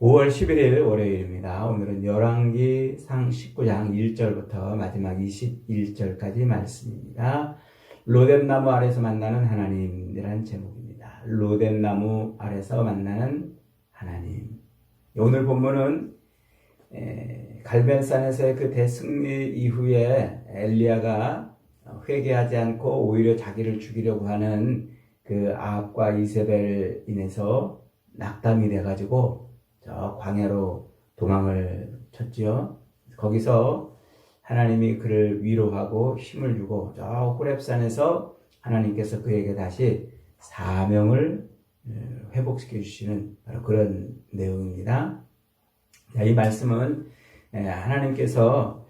5월 11일 월요일입니다. 오늘은 열왕기상 19장 1절부터 마지막 21절까지 말씀입니다. 로뎀나무 아래서 만나는 하나님이란 제목입니다. 로뎀나무 아래서 만나는 하나님. 오늘 본문은 갈멜산에서의 그 대승리 이후에 엘리야가 회개하지 않고 오히려 자기를 죽이려고 하는 그 아합과 이세벨 인해서 낙담이 돼가지고 저 광야로 도망을 쳤지요. 거기서 하나님이 그를 위로하고 힘을 주고 저 호렙산에서 하나님께서 그에게 다시 사명을 회복시켜 주시는 바로 그런 내용입니다. 이 말씀은 하나님께서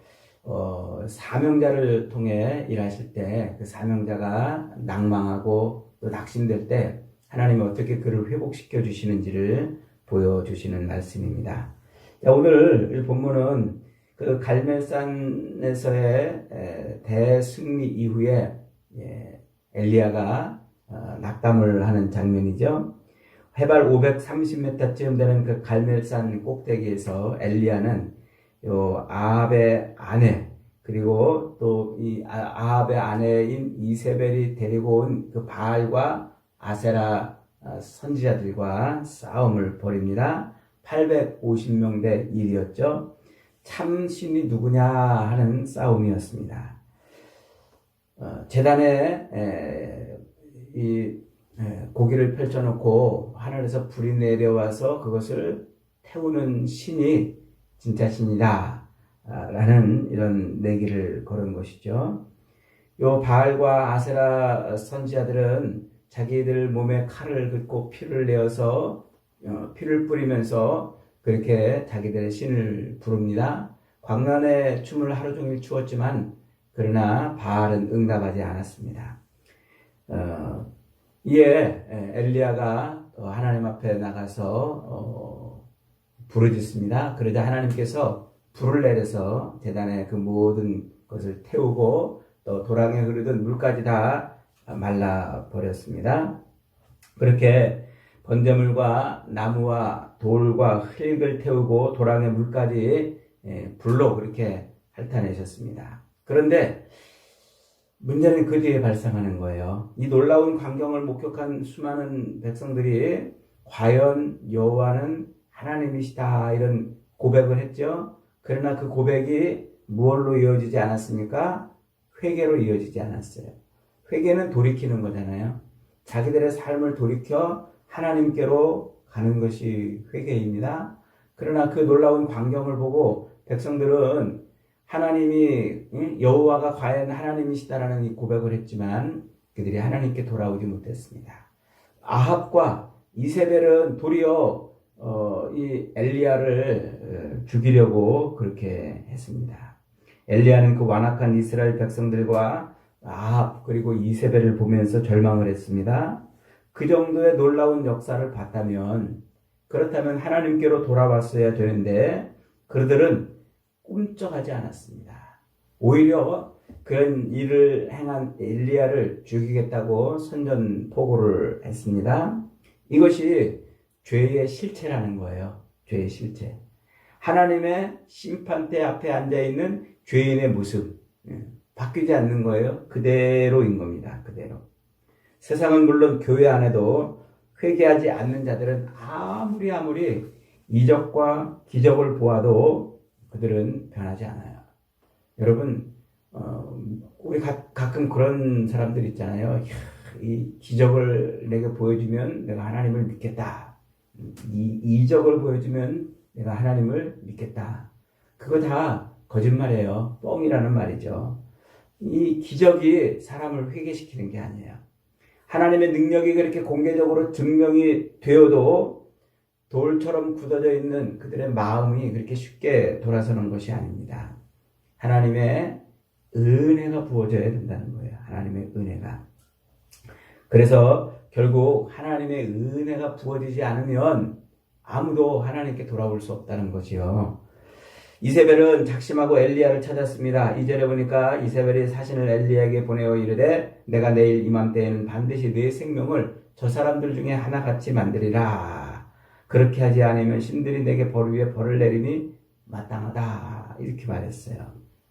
사명자를 통해 일하실 때 그 사명자가 낭망하고 또 낙심될 때 하나님이 어떻게 그를 회복시켜 주시는지를 보여주시는 말씀입니다. 오늘 본문은 그 갈멜산에서의 대승리 이후에 엘리야가 낙담을 하는 장면이죠. 해발 530m쯤 되는 그 갈멜산 꼭대기에서 엘리야는 요 아합의 아내 그리고 또 이 아합의 아내인 이세벨이 데리고 온 그 바알과 아세라 선지자들과 싸움을 벌입니다. 850명 대 1이었죠. 참 신이 누구냐 하는 싸움이었습니다. 제단에 이 고기를 펼쳐놓고 하늘에서 불이 내려와서 그것을 태우는 신이 진짜 신이다 라는 이런 내기를 걸은 것이죠. 요 바알과 아세라 선지자들은 자기들 몸에 칼을 긋고 피를 내어서 피를 뿌리면서 그렇게 자기들의 신을 부릅니다. 광란의 춤을 하루 종일 추었지만 그러나 바알은 응답하지 않았습니다. 이에 엘리야가 하나님 앞에 나가서 부르짖습니다. 그러자 하나님께서 불을 내려서 제단의 그 모든 것을 태우고 또 도랑에 흐르던 물까지 다 말라버렸습니다. 그렇게 번제물과 나무와 돌과 흙을 태우고 도랑의 물까지 불로 그렇게 핥아내셨습니다. 그런데 문제는 그 뒤에 발생하는 거예요. 이 놀라운 광경을 목격한 수많은 백성들이 과연 여호와는 하나님이시다 이런 고백을 했죠. 그러나 그 고백이 무엇로 이어지지 않았습니까? 회개로 이어지지 않았어요. 회개는 돌이키는 거잖아요. 자기들의 삶을 돌이켜 하나님께로 가는 것이 회개입니다. 그러나 그 놀라운 광경을 보고 백성들은 하나님이 여호와가 과연 하나님이시다라는 이 고백을 했지만 그들이 하나님께 돌아오지 못했습니다. 아합과 이세벨은 도리어 이 엘리야를 죽이려고 그렇게 했습니다. 엘리야는 그 완악한 이스라엘 백성들과 아합 그리고 이세벨을 보면서 절망을 했습니다. 그 정도의 놀라운 역사를 봤다면 그렇다면 하나님께로 돌아왔어야 되는데 그들은 꿈쩍하지 않았습니다. 오히려 그런 일을 행한 엘리야를 죽이겠다고 선전포고를 했습니다. 이것이 죄의 실체라는 거예요. 죄의 실체. 하나님의 심판대 앞에 앉아있는 죄인의 모습 바뀌지 않는 거예요. 그대로인 겁니다. 그대로. 세상은 물론 교회 안에도 회개하지 않는 자들은 아무리 이적과 기적을 보아도 그들은 변하지 않아요. 여러분 우리 가끔 그런 사람들 있잖아요. 이 기적을 내게 보여주면 내가 하나님을 믿겠다. 이 이적을 보여주면 내가 하나님을 믿겠다. 그거 다 거짓말이에요. 뻥이라는 말이죠. 이 기적이 사람을 회개시키는 게 아니에요. 하나님의 능력이 그렇게 공개적으로 증명이 되어도 돌처럼 굳어져 있는 그들의 마음이 그렇게 쉽게 돌아서는 것이 아닙니다. 하나님의 은혜가 부어져야 된다는 거예요. 하나님의 은혜가. 그래서 결국 하나님의 은혜가 부어지지 않으면 아무도 하나님께 돌아올 수 없다는 거지요. 이세벨은 작심하고 엘리야를 찾았습니다. 2절에 보니까 이세벨이 사신을 엘리야에게 보내어 이르되 내가 내일 이맘때에는 반드시 네 생명을 저 사람들 중에 하나같이 만들리라. 그렇게 하지 않으면 신들이 내게 벌 위에 벌을 내림이 마땅하다. 이렇게 말했어요.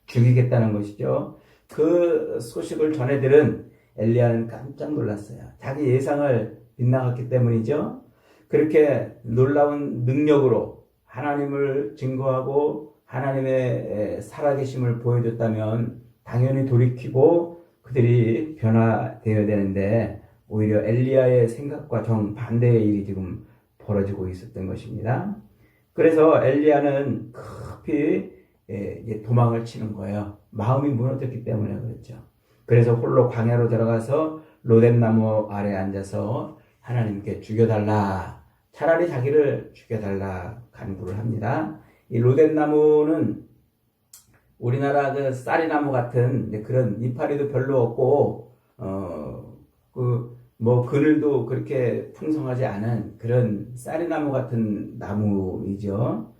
죽이겠다는 것이죠. 그 소식을 전해들은 엘리야는 깜짝 놀랐어요. 자기 예상을 빗나갔기 때문이죠. 그렇게 놀라운 능력으로 하나님을 증거하고 하나님의 살아계심을 보여줬다면 당연히 돌이키고 그들이 변화되어야 되는데 오히려 엘리야의 생각과 정반대의 일이 지금 벌어지고 있었던 것입니다. 그래서 엘리야는 급히 도망을 치는 거예요. 마음이 무너졌기 때문에 그렇죠. 그래서 홀로 광야로 들어가서 로뎀나무 아래 앉아서 하나님께 죽여달라. 차라리 자기를 죽여달라 간구를 합니다. 이 로뎀나무는 우리나라 그 쌀이나무 같은 그런 이파리도 별로 없고 그늘도 그렇게 풍성하지 않은 그런 쌀이나무 같은 나무이죠.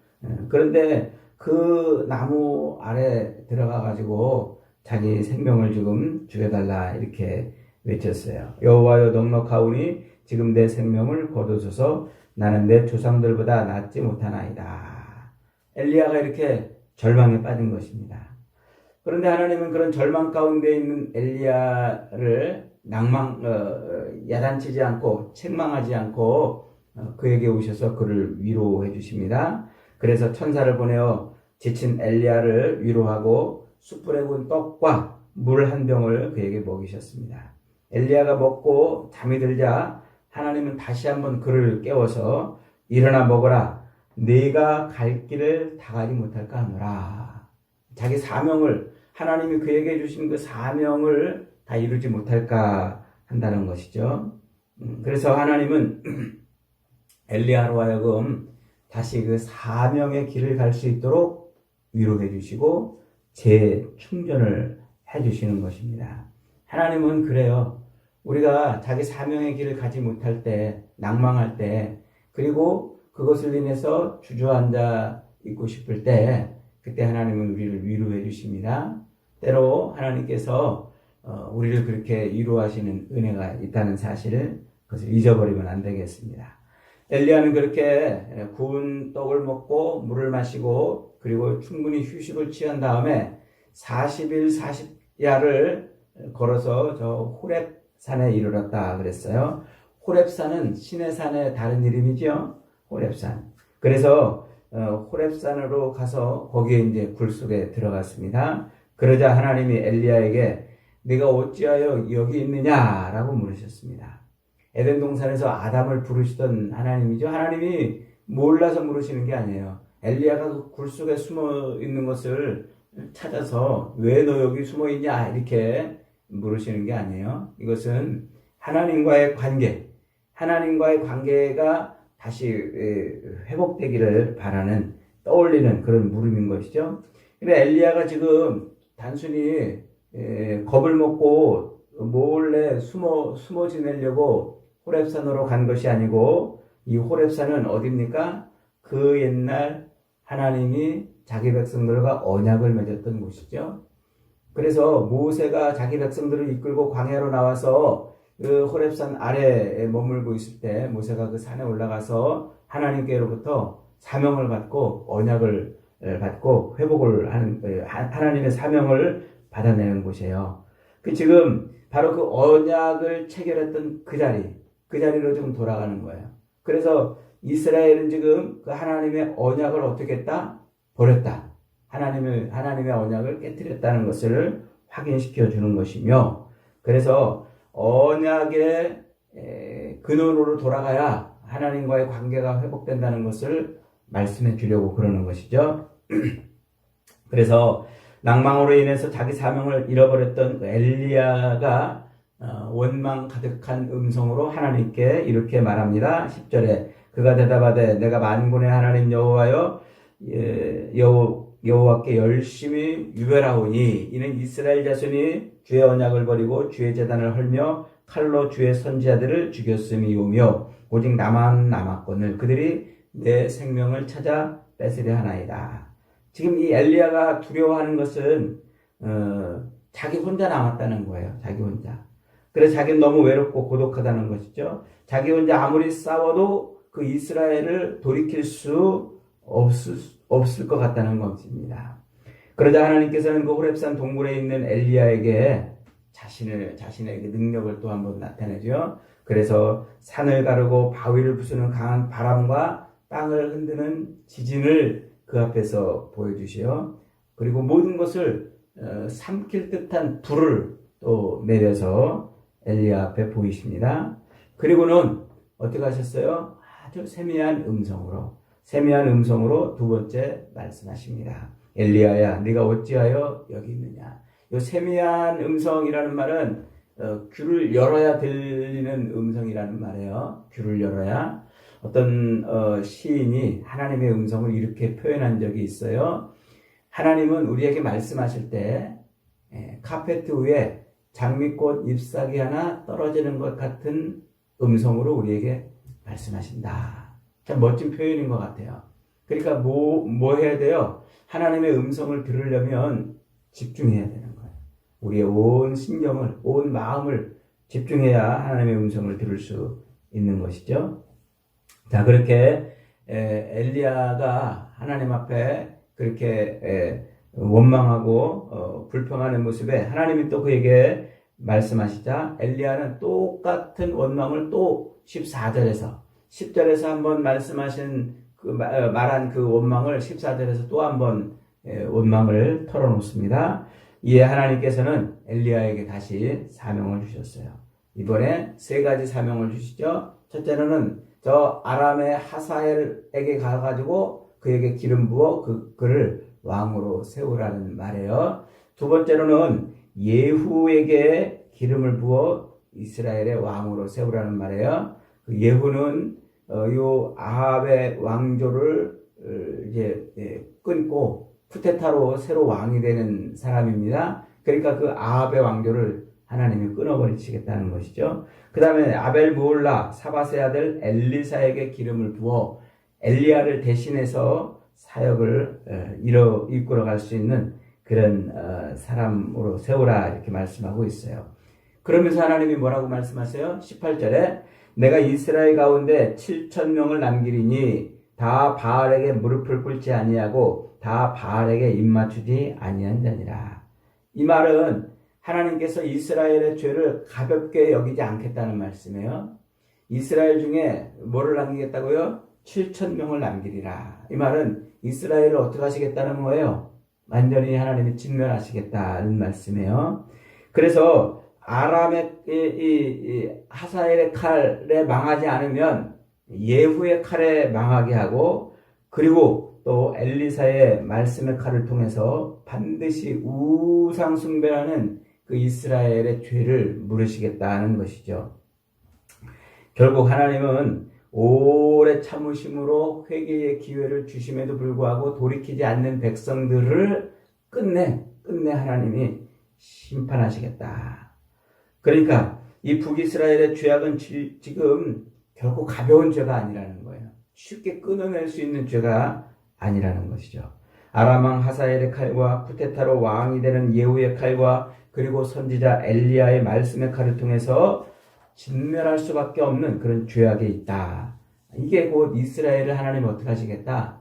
그런데 그 나무 아래 들어가 가지고 자기 생명을 지금 죽여달라 이렇게 외쳤어요. 여호와여 넉넉하오니 지금 내 생명을 거두소서. 나는 내 조상들보다 낫지 못하나이다. 엘리야가 이렇게 절망에 빠진 것입니다. 그런데 하나님은 그런 절망 가운데 있는 엘리야를 야단치지 않고 책망하지 않고 그에게 오셔서 그를 위로해 주십니다. 그래서 천사를 보내어 지친 엘리야를 위로하고 숯불에 구운 떡과 물 한 병을 그에게 먹이셨습니다. 엘리야가 먹고 잠이 들자 하나님은 다시 한번 그를 깨워서 일어나 먹어라. 네가 갈 길을 다 가지 못할까 하노라. 자기 사명을 하나님이 그에게 주신 그 사명을 다 이루지 못할까 한다는 것이죠. 그래서 하나님은 엘리야로 하여금 다시 그 사명의 길을 갈 수 있도록 위로해 주시고 재충전을 해 주시는 것입니다. 하나님은 그래요. 우리가 자기 사명의 길을 가지 못할 때, 낭망할 때, 그리고 그것을 인해서 주저앉아 있고 싶을 때, 그때 하나님은 우리를 위로해 주십니다. 때로 하나님께서 우리를 그렇게 위로하시는 은혜가 있다는 사실을 그것을 잊어버리면 안 되겠습니다. 엘리야는 그렇게 구운 떡을 먹고 물을 마시고 그리고 충분히 휴식을 취한 다음에 40일 40야를 걸어서 저 호렙산에 이르렀다 그랬어요. 호렙산은 신의 산의 다른 이름이죠. 호렙산. 그래서 호렙산으로 가서 거기에 이제 굴 속에 들어갔습니다. 그러자 하나님이 엘리야에게 네가 어찌하여 여기 있느냐라고 물으셨습니다. 에덴 동산에서 아담을 부르시던 하나님이죠. 하나님이 몰라서 물으시는 게 아니에요. 엘리야가 그 굴 속에 숨어 있는 것을 찾아서 왜 너 여기 숨어 있냐 이렇게 물으시는 게 아니에요. 이것은 하나님과의 관계가 다시 회복되기를 바라는 떠올리는 그런 물음인 것이죠. 근데 엘리야가 지금 단순히 겁을 먹고 몰래 숨어 지내려고 호렙산으로 간 것이 아니고 이 호렙산은 어디입니까? 그 옛날 하나님이 자기 백성들과 언약을 맺었던 곳이죠. 그래서 모세가 자기 백성들을 이끌고 광야로 나와서 그 호렙산 아래에 머물고 있을 때 모세가 그 산에 올라가서 하나님께로부터 사명을 받고 언약을 받고 회복을 하는 하나님의 사명을 받아내는 곳이에요. 지금 바로 그 언약을 체결했던 그 자리로 지금 돌아가는 거예요. 그래서 이스라엘은 지금 그 하나님의 언약을 어떻게 했다? 버렸다. 하나님의 언약을 깨뜨렸다는 것을 확인시켜 주는 것이며, 그래서 언약의 근원으로 돌아가야 하나님과의 관계가 회복된다는 것을 말씀해 주려고 그러는 것이죠. 그래서 낭망으로 인해서 자기 사명을 잃어버렸던 엘리야가 원망 가득한 음성으로 하나님께 이렇게 말합니다. 10절에 그가 대답하되 내가 만군의 하나님 여호와께 열심히 유별하오니 이는 이스라엘 자손이 주의 언약을 버리고 주의 제단을 헐며 칼로 주의 선지자들을 죽였음이오며 오직 나만 남았거늘 그들이 내 생명을 찾아 뺏으려 하나이다. 지금 이 엘리야가 두려워하는 것은 자기 혼자 남았다는 거예요. 자기 혼자. 그래서 자기는 너무 외롭고 고독하다는 것이죠. 자기 혼자 아무리 싸워도 그 이스라엘을 돌이킬 수 없을 것 같다는 것입니다. 그러자 하나님께서는 그 호렙산 동굴에 있는 엘리야에게 자신의 그 능력을 또 한번 나타내죠. 그래서 산을 가르고 바위를 부수는 강한 바람과 땅을 흔드는 지진을 그 앞에서 보여주시오. 그리고 모든 것을 삼킬 듯한 불을 또 내려서 엘리야 앞에 보이십니다. 그리고는 어떻게 하셨어요? 아주 세미한 음성으로 두 번째 말씀하십니다. 엘리야야, 네가 어찌하여 여기 있느냐? 이 세미한 음성이라는 말은 귀를 열어야 들리는 음성이라는 말이에요. 귀를 열어야. 어떤 시인이 하나님의 음성을 이렇게 표현한 적이 있어요. 하나님은 우리에게 말씀하실 때 카페트 위에 장미꽃 잎사귀 하나 떨어지는 것 같은 음성으로 우리에게 말씀하신다. 참 멋진 표현인 것 같아요. 그러니까 뭐 해야 돼요? 하나님의 음성을 들으려면 집중해야 되는 거예요. 우리의 온 신경을, 온 마음을 집중해야 하나님의 음성을 들을 수 있는 것이죠. 자, 그렇게 엘리야가 하나님 앞에 그렇게 원망하고 불평하는 모습에 하나님이 또 그에게 말씀하시자 엘리야는 똑같은 원망을 또 10절에서 한번 말씀하신 말한 그 원망을 14절에서 또 한번 원망을 털어놓습니다. 이에 하나님께서는 엘리야에게 다시 사명을 주셨어요. 이번에 세 가지 사명을 주시죠. 첫째로는 저 아람의 하사엘에게 가가지고 그에게 기름 부어 그를 왕으로 세우라는 말이에요. 두 번째로는 예후에게 기름을 부어 이스라엘의 왕으로 세우라는 말이에요. 그 예후는 요 아합의 왕조를 이제 끊고 쿠데타로 새로 왕이 되는 사람입니다. 그러니까 그 아합의 왕조를 하나님이 끊어버리시겠다는 것이죠. 그 다음에 아벨 무올라 사밧의 아들 엘리사에게 기름을 부어 엘리야를 대신해서 사역을 이끌어갈 수 있는 그런 사람으로 세우라 이렇게 말씀하고 있어요. 그러면서 하나님이 뭐라고 말씀하세요? 18절에 내가 이스라엘 가운데 7,000명을 남기리니 다 바알에게 무릎을 꿇지 아니하고 다 바알에게 입맞추지 아니한 자니라. 이 말은 하나님께서 이스라엘의 죄를 가볍게 여기지 않겠다는 말씀이에요. 이스라엘 중에 뭐를 남기겠다고요? 7,000명을 남기리라. 이 말은 이스라엘을 어떻게 하시겠다는 거예요? 완전히 하나님이 진멸하시겠다는 말씀이에요. 그래서 아람의 이 하사엘의 칼에 망하지 않으면 예후의 칼에 망하게 하고, 그리고 또 엘리사의 말씀의 칼을 통해서 반드시 우상 숭배라는 그 이스라엘의 죄를 물으시겠다는 것이죠. 결국 하나님은 오래 참으심으로 회개의 기회를 주심에도 불구하고 돌이키지 않는 백성들을 끝내 하나님이 심판하시겠다. 그러니까 이 북이스라엘의 죄악은 지금 결코 가벼운 죄가 아니라는 거예요. 쉽게 끊어낼 수 있는 죄가 아니라는 것이죠. 아람 왕 하사엘의 칼과 쿠데타로 왕이 되는 예후의 칼과 그리고 선지자 엘리야의 말씀의 칼을 통해서 진멸할 수밖에 없는 그런 죄악이 있다. 이게 곧 이스라엘을 하나님 어떻게 하시겠다?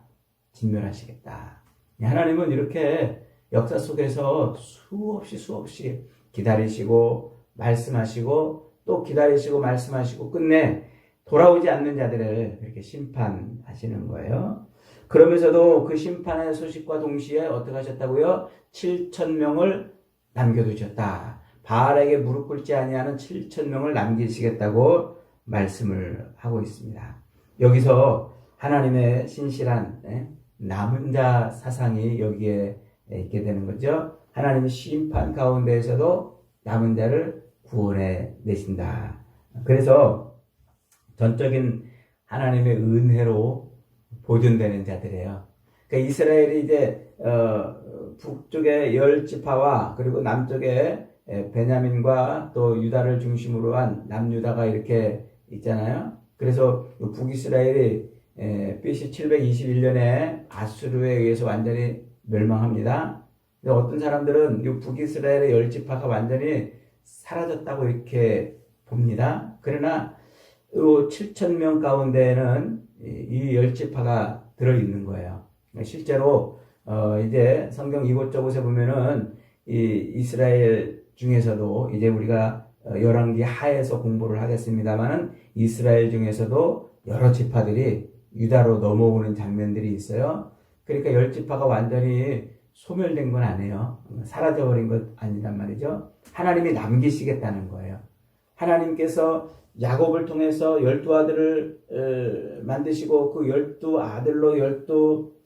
진멸하시겠다. 하나님은 이렇게 역사 속에서 수없이 기다리시고 말씀하시고 또 기다리시고 말씀하시고 끝내 돌아오지 않는 자들을 이렇게 심판하시는 거예요. 그러면서도 그 심판의 소식과 동시에 어떻게 하셨다고요? 7,000명을 남겨두셨다. 바알에게 무릎 꿇지 아니하는 7,000명을 남기시겠다고 말씀을 하고 있습니다. 여기서 하나님의 신실한 남은 자 사상이 여기에 있게 되는 거죠. 하나님의 심판 가운데에서도 남은 자를 구원해 내신다. 그래서 전적인 하나님의 은혜로 보존되는 자들이에요. 그러니까 이스라엘이 이제 북쪽의 10지파와 그리고 남쪽에 베냐민과 또 유다를 중심으로 한 남유다가 이렇게 있잖아요. 그래서 북이스라엘이 BC 721년에 아수르에 의해서 완전히 멸망합니다. 근데 어떤 사람들은 이 북이스라엘의 10지파가 완전히 사라졌다고 이렇게 봅니다. 그러나 7천 명 가운데에는 이 열지파가 들어있는 거예요. 실제로 이제 성경 이곳저곳에 보면은 이 이스라엘 중에서도 이제 우리가 열왕기 하에서 공부를 하겠습니다만은 이스라엘 중에서도 여러 지파들이 유다로 넘어오는 장면들이 있어요. 그러니까 열 지파가 완전히 소멸된 건 아니에요. 사라져버린 것 아니란 말이죠. 하나님이 남기시겠다는 거예요. 하나님께서 야곱을 통해서 12아들을 만드시고 그 12아들로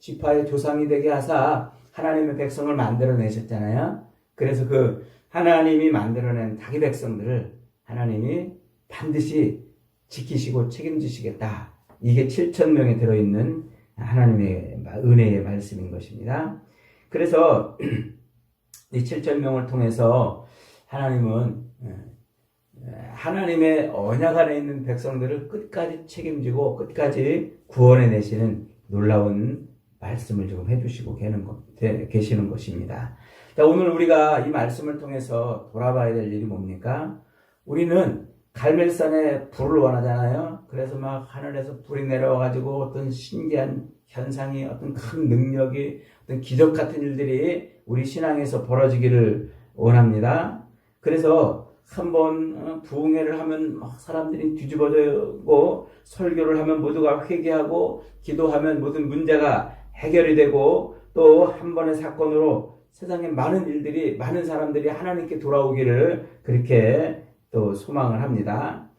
12지파의 조상이 되게 하사 하나님의 백성을 만들어내셨잖아요. 그래서 그 하나님이 만들어낸 자기 백성들을 하나님이 반드시 지키시고 책임지시겠다. 이게 7천 명에 들어있는 하나님의 은혜의 말씀인 것입니다. 그래서 이 7천 명을 통해서 하나님은 하나님의 언약 안에 있는 백성들을 끝까지 책임지고 끝까지 구원해 내시는 놀라운 말씀을 지금 해주시고 계시는 것입니다. 자, 오늘 우리가 이 말씀을 통해서 돌아봐야 될 일이 뭡니까? 우리는 갈멜산에 불을 원하잖아요. 그래서 막 하늘에서 불이 내려와가지고 어떤 신기한 현상이, 어떤 큰 능력이, 어떤 기적 같은 일들이 우리 신앙에서 벌어지기를 원합니다. 그래서 한번 부흥회를 하면 막 사람들이 뒤집어지고 설교를 하면 모두가 회개하고 기도하면 모든 문제가 해결이 되고 또 한 번의 사건으로 세상에 많은 일들이, 많은 사람들이 하나님께 돌아오기를 그렇게 또 소망을 합니다.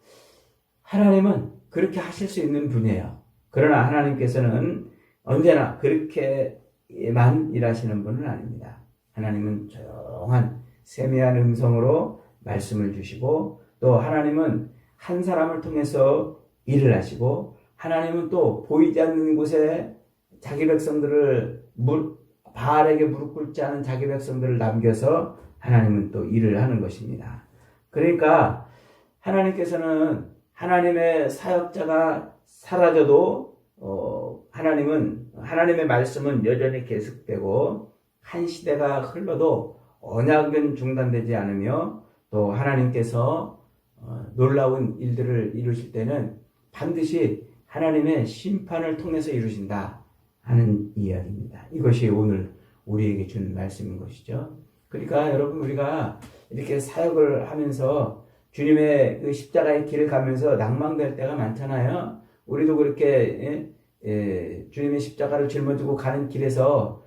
하나님은 그렇게 하실 수 있는 분이에요. 그러나 하나님께서는 언제나 그렇게만 일하시는 분은 아닙니다. 하나님은 조용한 세미한 음성으로 말씀을 주시고 또 하나님은 한 사람을 통해서 일을 하시고 하나님은 또 보이지 않는 곳에 자기 백성들을 바알에게 무릎 꿇지 않은 자기 백성들을 남겨서 하나님은 또 일을 하는 것입니다. 그러니까 하나님께서는 하나님의 사역자가 사라져도 하나님의 말씀은 여전히 계속되고 한 시대가 흘러도 언약은 중단되지 않으며 또 하나님께서 놀라운 일들을 이루실 때는 반드시 하나님의 심판을 통해서 이루신다 하는 이야기입니다. 이것이 오늘 우리에게 준 말씀인 것이죠. 그러니까 여러분, 우리가 이렇게 사역을 하면서 주님의 그 십자가의 길을 가면서 낭망될 때가 많잖아요. 우리도 그렇게 주님의 십자가를 짊어지고 가는 길에서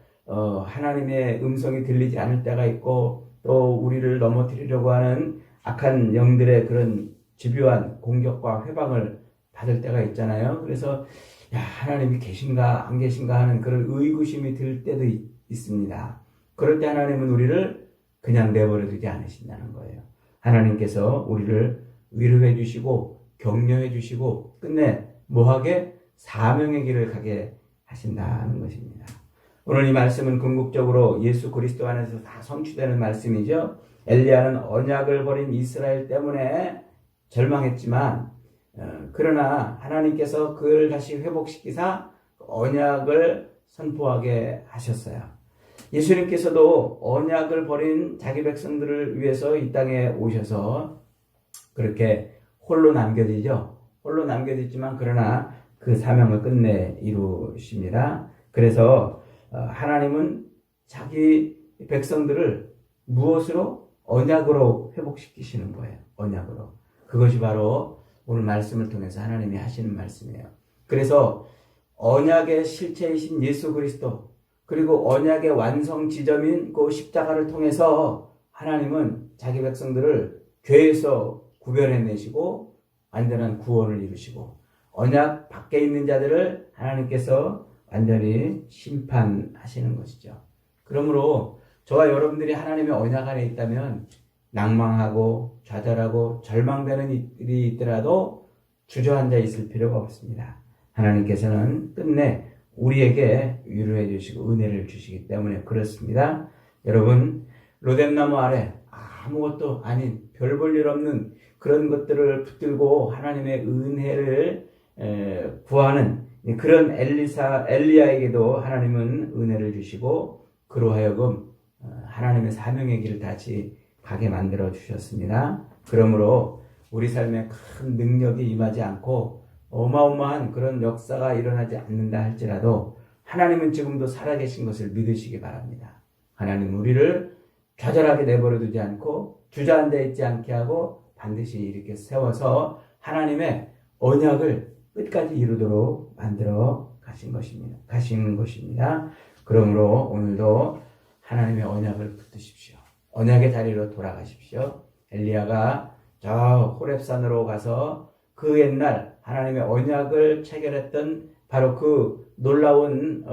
하나님의 음성이 들리지 않을 때가 있고 또 우리를 넘어뜨리려고 하는 악한 영들의 그런 집요한 공격과 회방을 받을 때가 있잖아요. 그래서 하나님이 계신가 안 계신가 하는 그런 의구심이 들 때도 있습니다. 그럴 때 하나님은 우리를 그냥 내버려 두지 않으신다는 거예요. 하나님께서 우리를 위로해 주시고 격려해 주시고 끝내 뭐하게? 사명의 길을 가게 하신다는 것입니다. 오늘 이 말씀은 궁극적으로 예수 그리스도 안에서 다 성취되는 말씀이죠. 엘리야는 언약을 버린 이스라엘 때문에 절망했지만 그러나 하나님께서 그를 다시 회복시키사 언약을 선포하게 하셨어요. 예수님께서도 언약을 버린 자기 백성들을 위해서 이 땅에 오셔서 그렇게 홀로 남겨지죠. 홀로 남겨졌지만 그러나 그 사명을 끝내 이루십니다. 그래서 하나님은 자기 백성들을 무엇으로? 언약으로 회복시키시는 거예요. 언약으로. 그것이 바로 오늘 말씀을 통해서 하나님이 하시는 말씀이에요. 그래서 언약의 실체이신 예수 그리스도 그리고 언약의 완성 지점인 그 십자가를 통해서 하나님은 자기 백성들을 죄에서 구별해내시고 완전한 구원을 이루시고 언약 밖에 있는 자들을 하나님께서 완전히 심판하시는 것이죠. 그러므로 저와 여러분들이 하나님의 언약 안에 있다면 낭망하고 좌절하고 절망되는 일이 있더라도 주저앉아 있을 필요가 없습니다. 하나님께서는 끝내 우리에게 위로해 주시고 은혜를 주시기 때문에 그렇습니다. 여러분, 로뎀나무 아래 아무것도 아닌 별 볼 일 없는 그런 것들을 붙들고 하나님의 은혜를 구하는 그런 엘리야에게도 하나님은 은혜를 주시고 그로 하여금 하나님의 사명의 길을 다시 가게 만들어 주셨습니다. 그러므로 우리 삶에 큰 능력이 임하지 않고 어마어마한 그런 역사가 일어나지 않는다 할지라도 하나님은 지금도 살아계신 것을 믿으시기 바랍니다. 하나님 우리를 좌절하게 내버려 두지 않고 주저앉아 있지 않게 하고 반드시 이렇게 세워서 하나님의 언약을 끝까지 이루도록 만들어 가시는 것입니다. 그러므로 오늘도 하나님의 언약을 붙드십시오. 언약의 자리로 돌아가십시오. 엘리야가 저 호렙산으로 가서 그 옛날 하나님의 언약을 체결했던 바로 그 놀라운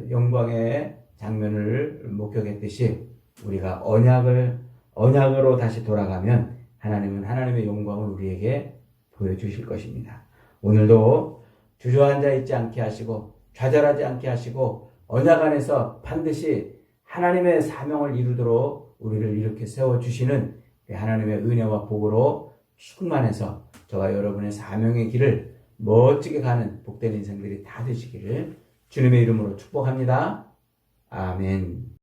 영광의 장면을 목격했듯이 우리가 언약으로 다시 돌아가면 하나님은 하나님의 영광을 우리에게 보여주실 것입니다. 오늘도 주저앉아 있지 않게 하시고 좌절하지 않게 하시고 언약 안에서 반드시 하나님의 사명을 이루도록 우리를 이렇게 세워주시는 하나님의 은혜와 복으로 충만해서 저와 여러분의 사명의 길을 멋지게 가는 복된 인생들이 다 되시기를 주님의 이름으로 축복합니다. 아멘.